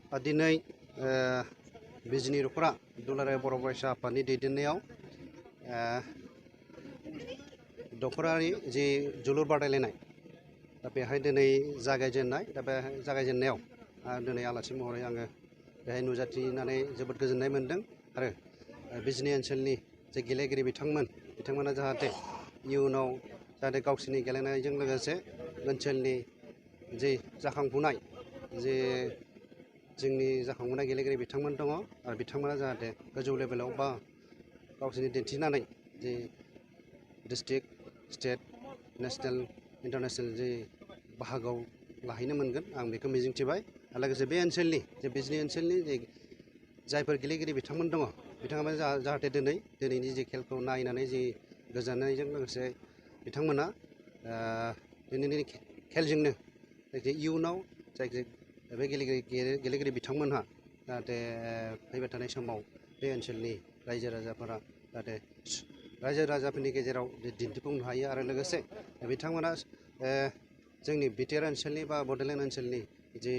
दिनै बिजनि दख'रा दुलाराय बर' फरायसा आफादनि दैदेननायाव दख'रानि जि जोलुर बादायलायनाय दा बेहाय दिनै जागायजेननाय दा बे जागायजेननायाव दिनै आलासि महरै आङो बेहाय नुजाथिनानै जोबोद गोजोननाय मोन्दों आरो बिजनि ओनसोलनि जे गेलेगिरि बिथांमोना जाहाथे इयुनाव जाहाथे गावसोरनि गेलेनायजों लोगोसे ओनसोलनि जे जाखांफुनाय जे जोंनि जाखांफुनाय गेलेगिरि बिथांमोन दङ आरो बिथांमोना जाहाथे गोजौ लेभेलाव बा गावसोरनि दिन्थिनानै जे डिस्ट्रिक्ट स्टेट नेशनेल इन्टारनेशनेल जे बाहागोआव लाहैनो मोनगोन आं बेखौ मिजिंथिबाय आरो लोगोसे बे ओनसोलनि जे बिजनि ओनसोलनि जे जायफोर गेलेगिरि बिथांमोन दङ बिथांमोना जाहाथे दिनैनि जे खेलखौ नायनानै जि गोजोननायजों लोगोसे बिथांमोना दिनैनि खेलजोंनो जायखि इयुनाव जायखि बे गेलेगिरि बिथांमोनहा जाहाथे फैबाय थानाय समाव बे ओनसोलनि रायजो राजाफोरा जाहाथे रायजो राजाफोरनि गेजेराव दिन्थिफुंनो हायो आरो लोगोसे बिथांमोना जोंनि बिटिआर ओनसोलनि बा बड'लेण्ड ओनसोलनि जे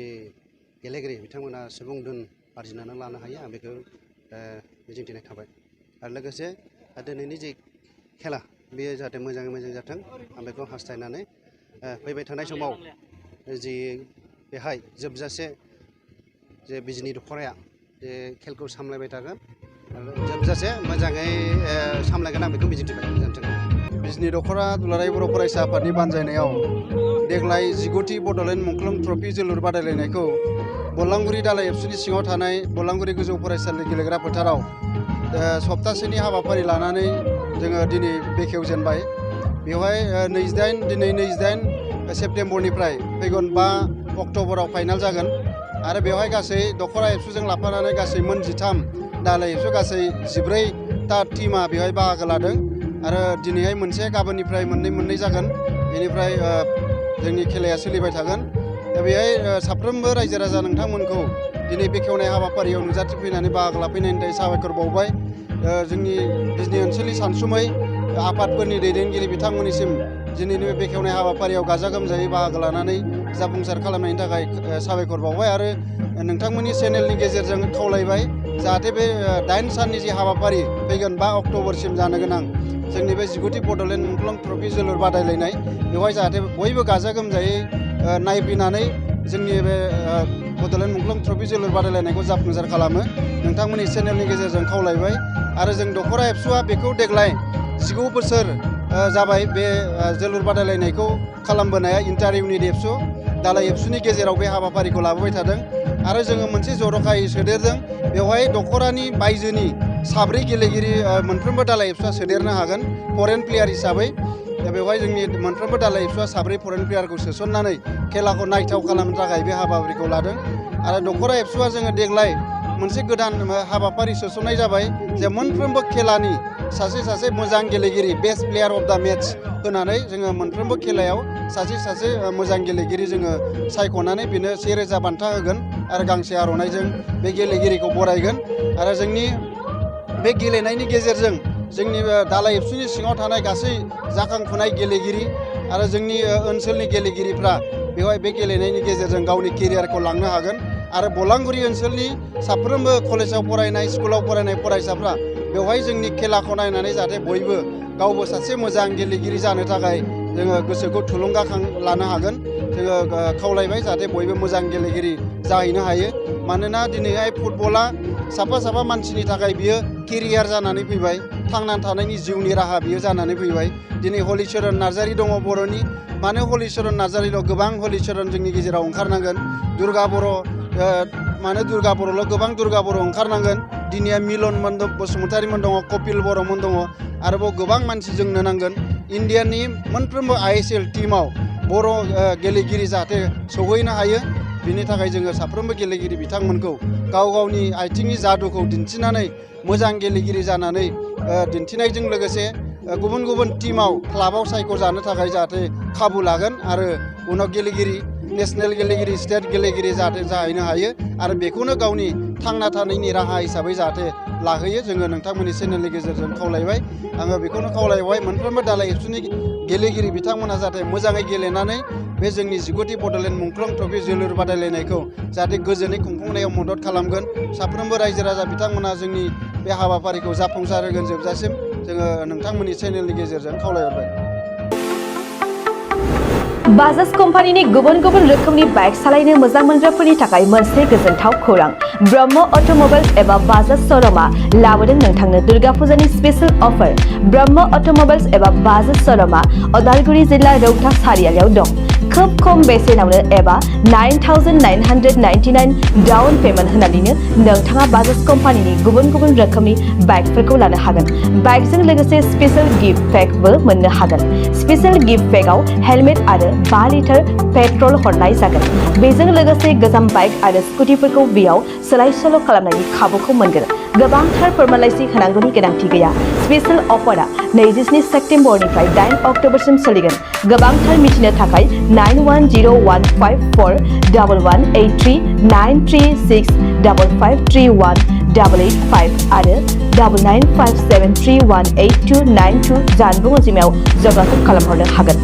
गेलेगिरि बिथांमोना सुबुं धोन आरजिनानै लानो हायो आं बेखौ मिजिंथिनाय थाबाय आरो लोगोसे दिनैनि जे खेला बेयो जाहाथे मोजाङै मोजां जाथों आं बेखौ हास्थायनानै फैबाय थानाय समाव जि बेहाय जोबजासे जे बिजनि दख'राया जे खेलखौ सामलायबाय थागोन आरो जोबजासे मोजाङै सामलायगोन आं बेखौ मिजिंथिबाय गोजोन्थों। बिजनि दख'रा दुलाराय बर' फरायसा आफादनि बानजायनायाव देग्लाय 19थि बड'लेण्ड मुंख्लं ट्रफि जोलुर बादायलायनायखौ बलांगुरि दालाइ एबसुनि सिङाव थानाय बलांगुरि गोजौ फरायसालि गेलेग्रा फोथाराव सप्तासेनि हाबाफारि लानानै जोङो दिनै बेखेवजेनबाय। बेवहाय दिनै 28 सेप्तेम्बरनिफ्राय फैगोन 5 अक्ट'बराव फाइनाल जागोन आरो बेवहाय गासै दख'रा एबसुजों लाफानानै गासै मोन 13 दालाइ एबसु गासै 14टा टीमा बेवहाय बाहागो लादों आरो दिनैहाय मोनसे गाबोननिफ्राय मोननै जागोन बेनिफ्राय जोंनि खेलाया सोलिबाय थागोन। दा बेहाय साफ्रोमबो रायजो राजा नोंथांमोनखौ दिनै बेखेवनाय हाबाफारियाव नुजाथिफैनानै बाहागो लाफैनायनि थाखाय साबायखर बावबाय। जोंनि बिजनि ओनसोलनि सानसुमै आफादफोरनि दैदेनगिरि बिथांमोननिसिम दिनैनि बे बेखेवनाय हाबाफारियाव गाजा गोमजायै बाहागो लानानै जाफुंसार खालामनायनि थाखाय साबायखर बावबाय आरो नोंथांमोननि चेनेलनि गेजेरजों खावलायबाय जाहाथे बे 8 साननि जे हाबाफारि फैगोन 5 अक्ट'बरसिम जानो गोनां जोंनि बे 19थि बड'लेण्ड मुंख्लं ट्रफि जोलुर बादायलायनाय बेवहाय जाहाथे बयबो गाजा गोमजायै नायफैनानै जोंनि बे बड'लेण्ड मुंख्लं ट्रफि जोलुर बादायलायनायखौ जाफुंसार खालामो नोंथांमोननि चेनेलनि गेजेरजों खावलायबाय आरो जों दख'रा एबसुआ बेखौ देग्लाय 19 बोसोर जाबाय बे जोलुर बादायलायनायखौ खालामबोनाया इन्टार इउनिट एबसु दालाइ एबसुनि गेजेराव बे हाबाफारिखौ लाबोबाय थादों आरो जोङो मोनसे जर'खायै सोदेरदों बेवहाय दख'रानि बायजोनि 7 गेलेगिरि मोनफ्रोमबो दालाइ एबसुआ सोदेरनो हागोन फरेन प्लेयार हिसाबै। बेवहाय जोंनि मोनफ्रोमबो दालाइ एबसुआ 7 फरेन प्लेयारखौ सोसननानै खेलाखौ नायथाव खालामनो थाखाय बे हाबाफारिखौ लादों आरो दख'रा एबसुआ जोङो देग्लाय मोनसे गोदान हाबाफारि सोसननाय जाबाय जे मोनफ्रोमबो खेलानि सासे मोजां गेलेगिरि best player of the match होनानै जोङो मोनफ्रोमबो खेलायाव सासे मोजां गेलेगिरि जोङो सायख'नानै बेनो 1000 बान्था होगोन आरो गांसे आर'नाइजों बे गेलेगिरिखौ बरायगोन आरो जोंनि बे गेलेनायनि गेजेरजों जोंनि दालाइ एबसुनि सिङाव थानाय गासै जाखांफुनाय गेलेगिरि आरो जोंनि ओनसोलनि गेलेगिरिफ्रा बेवहाय बे गेलेनायनि गेजेरजों गावनि केरियारखौ लांनो हागोन आरो बलांगुरि ओनसोलनि साफ्रोमबो कलेजाव फरायनाय स्कुलाव फरायनाय फरायसाफ्रा बेवहाय जोंनि खेलाखौ नायनानै जाहाथे बयबो गावबो सासे मोजां गेलेगिरि जानो थाखाय जोङो गोसोखौ थुलुंगाखां लानो हागोन। जोङो खावलायबाय जाहाथे बयबो मोजां गेलेगिरि जाहैनो हायो मानोना दिनैहाय फुटबला साफा मानसिनि थाखाय बियो केरियार जानानै फैबाय थांनानै थानायनि जिउनि राहा बियो जानानै फैबाय। दिनै हलिचरन नार्जारी दङ बर'नि मानो हलिचरन नार्जारी दं गोबां हलिचरन जोंनि गेजेराव ओंखारनांगोन दुर्गा बर' मानो दुर्गा बर'ल' गोबां दुर्गा बर' ओंखारनांगोन दिनैया मिलन बसुमतारीमोन दङ कपिल बर'मोन दङ आरोबाव गोबां मानसि जोंनो नांगोन इण्डियानि मोनफ्रोमबो ISL टीमाव बर' गेलेगिरि जाहाथे सौहैनो हायो बिनि थाखाय जोङो साफ्रोमबो गेलेगिरि बिथांमोनखौ गावनि आथिंनि जादुखौ दिन्थिनानै मोजां गेलेगिरि जानानै दिन्थिनायजों लोगोसे गुबुन टीमाव क्लाबाव सायख'जानो थाखाय जाहाथे खाबु लागोन आरो उनाव गेलेगिरि नेशनेल गेलेगिरि स्टेट गेलेगिरि जाहाथे जाहैनो हायो आरो बेखौनो गावनि थांना थानायनि राहा हिसाबै जाहाथे लाहोयो जोङो नोंथांमोननि चेनेलनि गेजेरजों खावलायबाय। आङो बेखौनो खावलायबाय मोनफ्रोमबो दालाइ एबसुनि गेलेगिरि बिथांमोना जाहाथे मोजाङै गेलेनानै बे जोंनि 19थि बड'लेण्ड मुंख्लं ट्रफि जोलुर बादायलायनायखौ जाहाथे गोजोनै खुंफुंनायाव मदद खालामगोन साफ्रोमबो रायजो राजा बिथांमोना जोंनि बे हाबाफारिखौ जाफुंसार होगोन जोबजासिम जोङो नोंथांमोननि चेनेलनि गेजेरजों खावलायहरबाय। बाजाज कम्पानिनि गुबुन गुबुन रोखोमनि बाइक सालायनो मोजां मोनग्राफोरनि थाखाय मोनसे गोजोनथाव खौरां। ब्रह्म अट'मबाइल्स एबा बाजाज श'रुमआ लाबोदों नोंथांनो दुर्गा फुजानि स्पेशल अफार। ब्रह्म अट'मबाइल्स एबा बाजाज श'रुमआ उदालगुरि जिल्ला रौता सारियालियाव दं। खोब खम बेसेनावनो एबा 9,999 डाउन पेमेन्ट होनानैनो नोंथाङा बाजाज कम्पानिनि गुबुन गुबुन रोखोमनि बाइकफोरखौ लानो हागोन। बाइकजों लोगोसे स्पेशल गिफ्ट पेकबो मोननो हागोन। स्पेशल गिफ्ट पेकआव हेलमेट आरो 5 लिटार पेट्रल हरनाय जागोन। बेजों लोगोसे गोजाम बाइक आरो स्कुटिफोरखौ बेयाव सोलाय सोल' खालामनायनि खाबुखौ मोनगोन। गोबांथार फोरमानलाइसि होनांगौनि गोनांथि गैया। स्पेशल अफारा 27 सेप्तेम्बरनिफ्राय 8 अक्ट'बरसिम सोलिगोन। गोबांथार मिथिनो थाखाय 9101541183 936553188 आरो 9957318292 जानबुं अनजिमायाव जगाजग खालामहरनो हागोन।